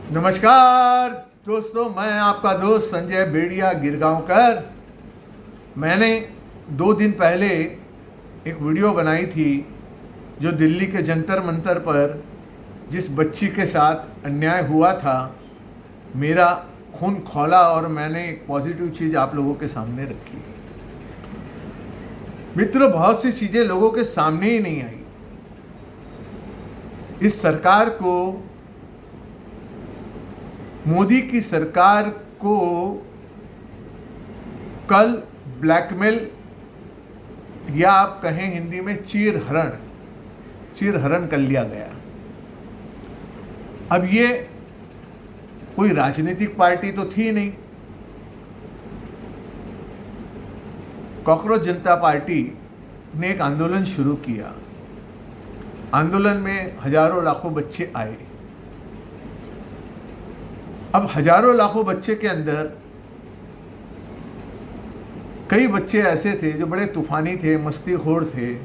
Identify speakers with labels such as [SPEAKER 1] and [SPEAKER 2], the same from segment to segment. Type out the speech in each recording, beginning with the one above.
[SPEAKER 1] नमस्कार दोस्तों, मैं आपका दोस्त संजय बेड़िया गिरगांवकर। मैंने 2 दिन पहले एक वीडियो बनाई थी जो दिल्ली के जंतर मंतर पर जिस बच्ची के साथ अन्याय हुआ था। मेरा खून खौला और मैंने एक पॉजिटिव चीज़ आप लोगों के सामने रखी। मित्रों, बहुत सी चीज़ें लोगों के सामने ही नहीं आई। इस सरकार को, मोदी की सरकार को कल ब्लैकमेल या आप कहें हिंदी में चीरहरण कर लिया गया। अब ये कोई राजनीतिक पार्टी तो थी नहीं। कॉकरोच जनता पार्टी ने एक आंदोलन शुरू किया। आंदोलन में हजारों लाखों बच्चे आए। अब हजारों लाखों बच्चे के अंदर कई बच्चे ऐसे थे जो बड़े तूफानी थे, मस्तीखोर थे।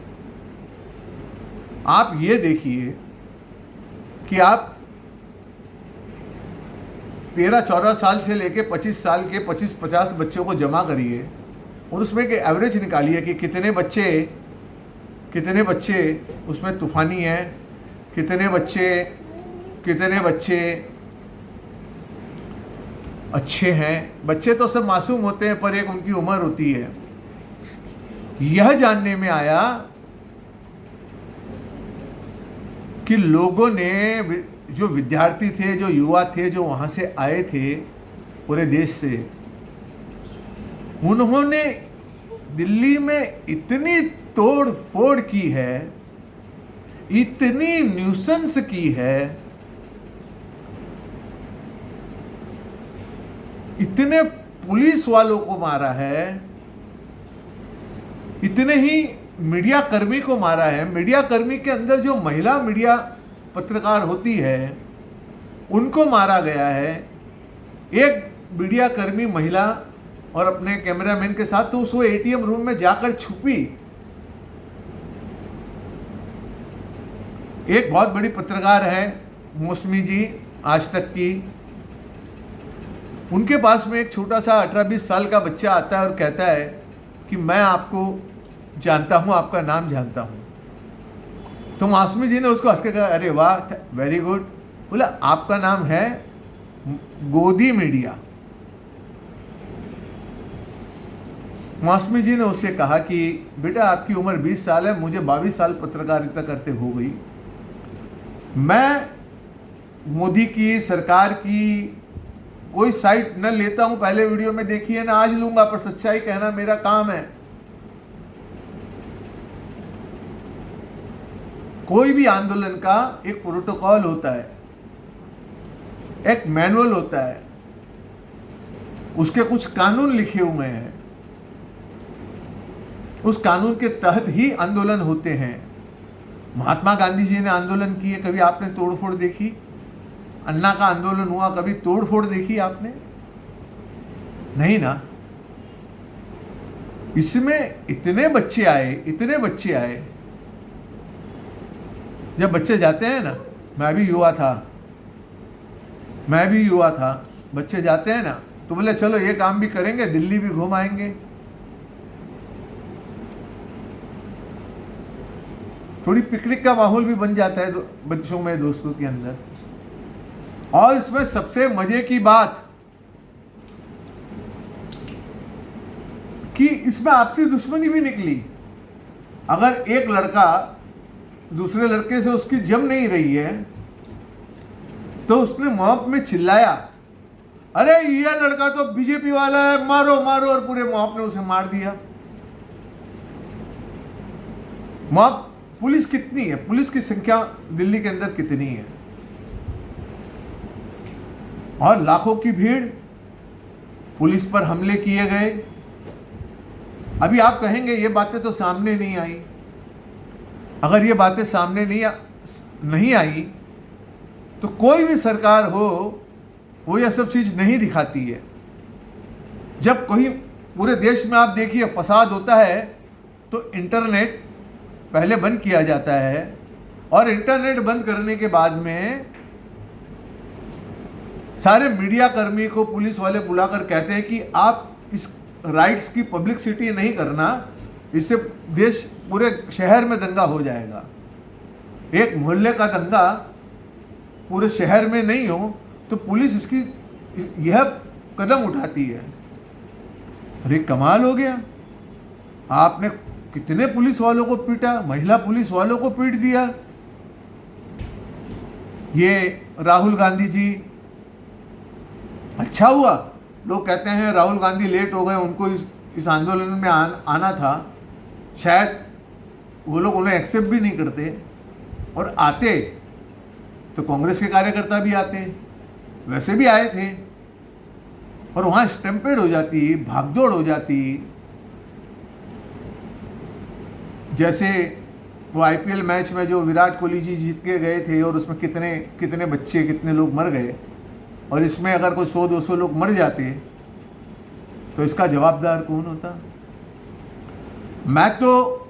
[SPEAKER 1] आप ये देखिए कि आप 13-14 साल से लेके 25 साल के 25-50 बच्चों को जमा करिए और उसमें एक एवरेज निकालिए कि कितने बच्चे उसमें तूफानी हैं, कितने बच्चे अच्छे हैं। बच्चे तो सब मासूम होते हैं, पर एक उनकी उम्र होती है। यह जानने में आया कि लोगों ने, जो विद्यार्थी थे, जो युवा थे, जो वहां से आए थे पूरे देश से, उन्होंने दिल्ली में इतनी तोड़ फोड़ की है, इतनी न्यूसेंस की है, इतने पुलिस वालों को मारा है, इतने ही मीडिया कर्मी को मारा है। मीडिया कर्मी के अंदर जो महिला मीडिया पत्रकार होती है उनको मारा गया है। एक मीडिया कर्मी महिला और अपने कैमरामैन के साथ तो उस एटीएम रूम में जाकर छुपी। एक बहुत बड़ी पत्रकार है मौसमी जी, आज तक की। उनके पास में एक छोटा सा 18-20 साल का बच्चा आता है और कहता है कि मैं आपको जानता हूं, आपका नाम जानता हूं। तो मौसमी जी ने उसको हंस के कहा, अरे वाह, वेरी गुड। बोला, आपका नाम है गोदी मीडिया। मौसमी जी ने उससे कहा कि बेटा, आपकी उम्र 20 साल है, मुझे 22 साल पत्रकारिता करते हो गई। मैं मोदी की सरकार की कोई साइड न लेता हूं, पहले वीडियो में देखिए ना, आज लूंगा, पर सच्चाई कहना मेरा काम है। कोई भी आंदोलन का एक प्रोटोकॉल होता है, एक मैनुअल होता है, उसके कुछ कानून लिखे हुए हैं। उस कानून के तहत ही आंदोलन होते हैं। महात्मा गांधी जी ने आंदोलन किए, कभी आपने तोड़फोड़ देखी? अन्ना का आंदोलन हुआ, कभी तोड़फोड़ देखी आपने? नहीं ना। इसमें इतने बच्चे आए। जब बच्चे जाते हैं ना, मैं भी युवा था, बच्चे जाते हैं ना तो बोले चलो ये काम भी करेंगे, दिल्ली भी घूम आएंगे। थोड़ी पिकनिक का माहौल भी बन जाता है बच्चों में, दोस्तों के अंदर। और इसमें सबसे मजे की बात कि इसमें आपसी दुश्मनी भी निकली। अगर एक लड़का दूसरे लड़के से उसकी जम नहीं रही है तो उसने मॉब में चिल्लाया, अरे ये लड़का तो बीजेपी वाला है, मारो मारो, और पूरे मॉब ने उसे मार दिया। मॉब, पुलिस कितनी है? पुलिस की संख्या दिल्ली के अंदर कितनी है? और लाखों की भीड़, पुलिस पर हमले किए गए। अभी आप कहेंगे ये बातें तो सामने नहीं आई। अगर ये बातें सामने नहीं आई तो कोई भी सरकार हो वो यह सब चीज नहीं दिखाती है। जब कोई पूरे देश में आप देखिए फसाद होता है तो इंटरनेट पहले बंद किया जाता है और इंटरनेट बंद करने के बाद में सारे मीडिया कर्मी को पुलिस वाले बुलाकर कहते हैं कि आप इस राइट्स की पब्लिसिटी नहीं करना, इससे देश पूरे शहर में दंगा हो जाएगा। एक मोहल्ले का दंगा पूरे शहर में नहीं हो तो पुलिस इसकी यह कदम उठाती है। अरे कमाल हो गया, आपने कितने पुलिस वालों को पीटा, महिला पुलिस वालों को पीट दिया। ये राहुल गांधी जी, अच्छा हुआ लोग कहते हैं राहुल गांधी लेट हो गए, उनको इस आंदोलन में आना था, शायद वो लोग उन्हें एक्सेप्ट भी नहीं करते, और आते तो कांग्रेस के कार्यकर्ता भी आते, वैसे भी आए थे, और वहाँ स्टैम्पेड हो जाती, भागदौड़ हो जाती। जैसे वो आईपीएल मैच में जो विराट कोहली जी जीत के गए थे और उसमें कितने बच्चे, कितने लोग मर गए, और इसमें अगर कोई 100-200 लोग मर जाते तो इसका जवाबदार कौन होता? मैं तो,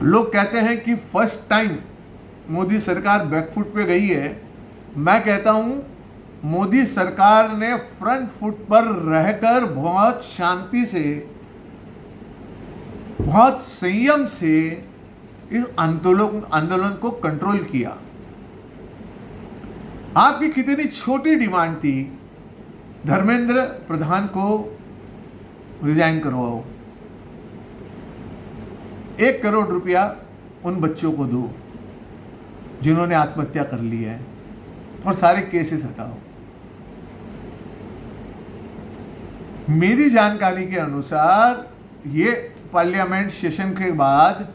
[SPEAKER 1] लोग कहते हैं कि फर्स्ट टाइम मोदी सरकार बैकफुट पे गई है। मैं कहता हूं मोदी सरकार ने फ्रंट फुट पर रहकर बहुत शांति से, बहुत संयम से इस आंदोलन को कंट्रोल किया। आपकी कितनी छोटी डिमांड थी, धर्मेंद्र प्रधान को रिजाइन करवाओ, 1 करोड़ रुपया उन बच्चों को दो जिन्होंने आत्महत्या कर ली है, और सारे केसेस हटाओ। मेरी जानकारी के अनुसार ये पार्लियामेंट सेशन के बाद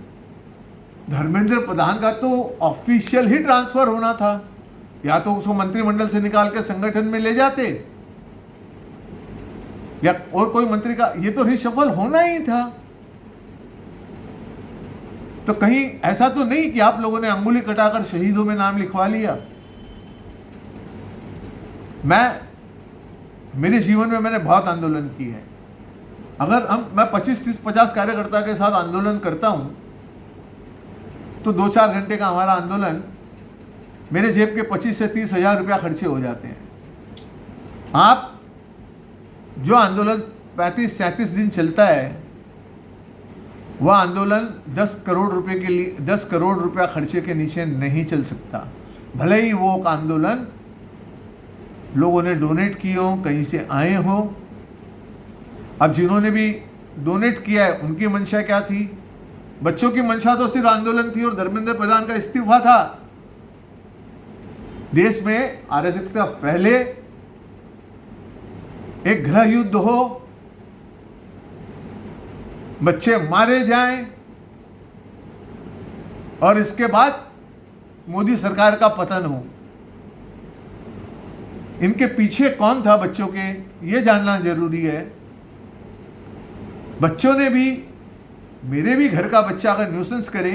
[SPEAKER 1] धर्मेंद्र प्रधान का तो ऑफिशियल ही ट्रांसफर होना था, या तो उसको मंत्रिमंडल से निकाल के संगठन में ले जाते, या और कोई मंत्री का, ये तो रिशफल होना ही था। तो कहीं ऐसा तो नहीं कि आप लोगों ने अंगुली कटाकर शहीदों में नाम लिखवा लिया। मेरे जीवन में मैंने बहुत आंदोलन की है। अगर मैं 25-30-50 कार्यकर्ता के साथ आंदोलन करता हूं तो 2-4 घंटे का हमारा आंदोलन, मेरे जेब के 25 से 30 हजार रुपया खर्चे हो जाते हैं। आप जो आंदोलन 35-37 दिन चलता है, वह आंदोलन 10 करोड़ रुपए के लिए, 10 करोड़ रुपया खर्चे के नीचे नहीं चल सकता। भले ही वो आंदोलन लोगों ने डोनेट किए हो, कहीं से आए हो। अब जिन्होंने भी डोनेट किया है उनकी मंशा क्या थी? बच्चों की मंशा तो सिर्फ आंदोलन थी और धर्मेंद्र प्रधान का इस्तीफा था। देश में अराजकता फैले, एक गृह युद्ध हो, बच्चे मारे जाएं, और इसके बाद मोदी सरकार का पतन हो। इनके पीछे कौन था बच्चों के, ये जानना जरूरी है। बच्चों ने भी, मेरे भी घर का बच्चा अगर न्यूसेंस करे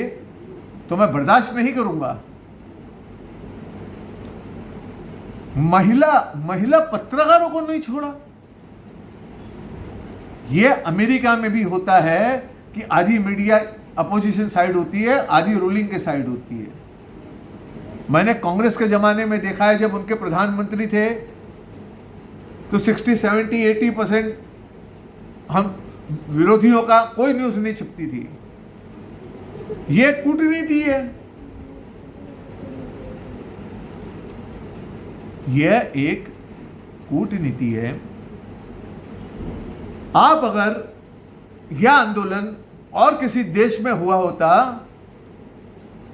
[SPEAKER 1] तो मैं बर्दाश्त नहीं करूंगा। महिला पत्रकारों को नहीं छोड़ा। यह अमेरिका में भी होता है कि आधी मीडिया अपोजिशन साइड होती है, आधी रूलिंग के साइड होती है। मैंने कांग्रेस के जमाने में देखा है, जब उनके प्रधानमंत्री थे तो 60, 70, 80% हम विरोधियों का कोई न्यूज नहीं छपती थी। यह कूटनीति है, यह एक कूटनीति है। आप अगर यह आंदोलन और किसी देश में हुआ होता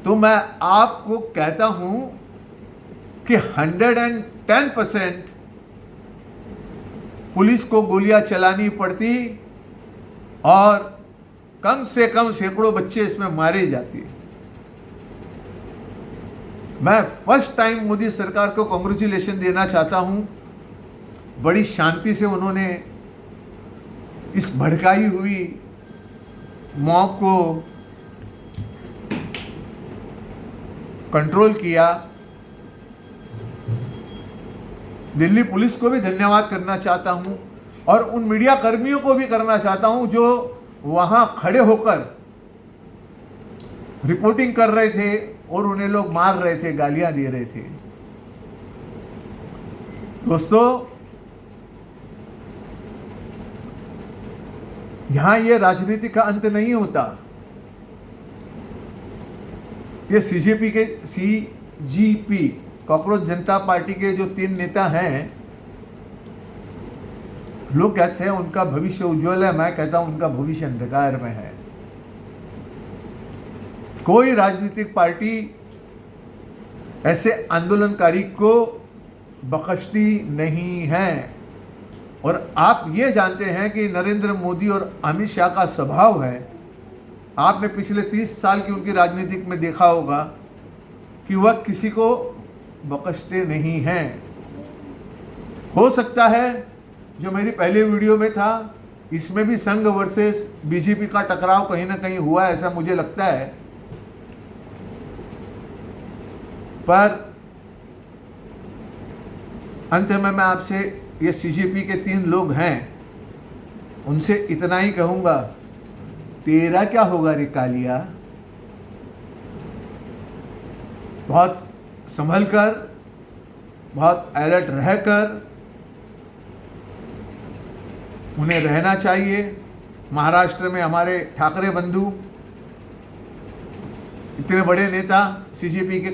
[SPEAKER 1] तो मैं आपको कहता हूं कि 110% पुलिस को गोलियां चलानी पड़ती और कम से कम सैकड़ों बच्चे इसमें मारे जाते। मैं फर्स्ट टाइम मोदी सरकार को कांग्रेचुलेशन देना चाहता हूं। बड़ी शांति से उन्होंने इस भड़काई हुई मॉब को कंट्रोल किया। दिल्ली पुलिस को भी धन्यवाद करना चाहता हूं, और उन मीडिया कर्मियों को भी करना चाहता हूं जो वहां खड़े होकर रिपोर्टिंग कर रहे थे और उन्हें लोग मार रहे थे, गालियां दे रहे थे। दोस्तों, यहां ये राजनीति का अंत नहीं होता। ये सीजीपी कॉकरोच जनता पार्टी के जो 3 नेता हैं, लोग कहते हैं उनका भविष्य उज्जवल है, मैं कहता हूं उनका भविष्य अंधकार में है। कोई राजनीतिक पार्टी ऐसे आंदोलनकारी को बख्शती नहीं है। और आप ये जानते हैं कि नरेंद्र मोदी और अमित शाह का स्वभाव है, आपने पिछले 30 साल की उनकी राजनीतिक में देखा होगा कि वह किसी को बख्शते नहीं हैं। हो सकता है जो मेरी पहले वीडियो में था, इसमें भी संघ वर्सेस बीजेपी का टकराव कहीं ना कहीं हुआ, ऐसा मुझे लगता है। पर अंत में मैं आपसे, ये सीजेपी के 3 लोग हैं, उनसे इतना ही कहूंगा, तेरा क्या होगा रे कालिया। बहुत संभल कर, बहुत अलर्ट रहकर उन्हें रहना चाहिए। महाराष्ट्र में हमारे ठाकरे बंधु, इतने बड़े नेता सीजेपी के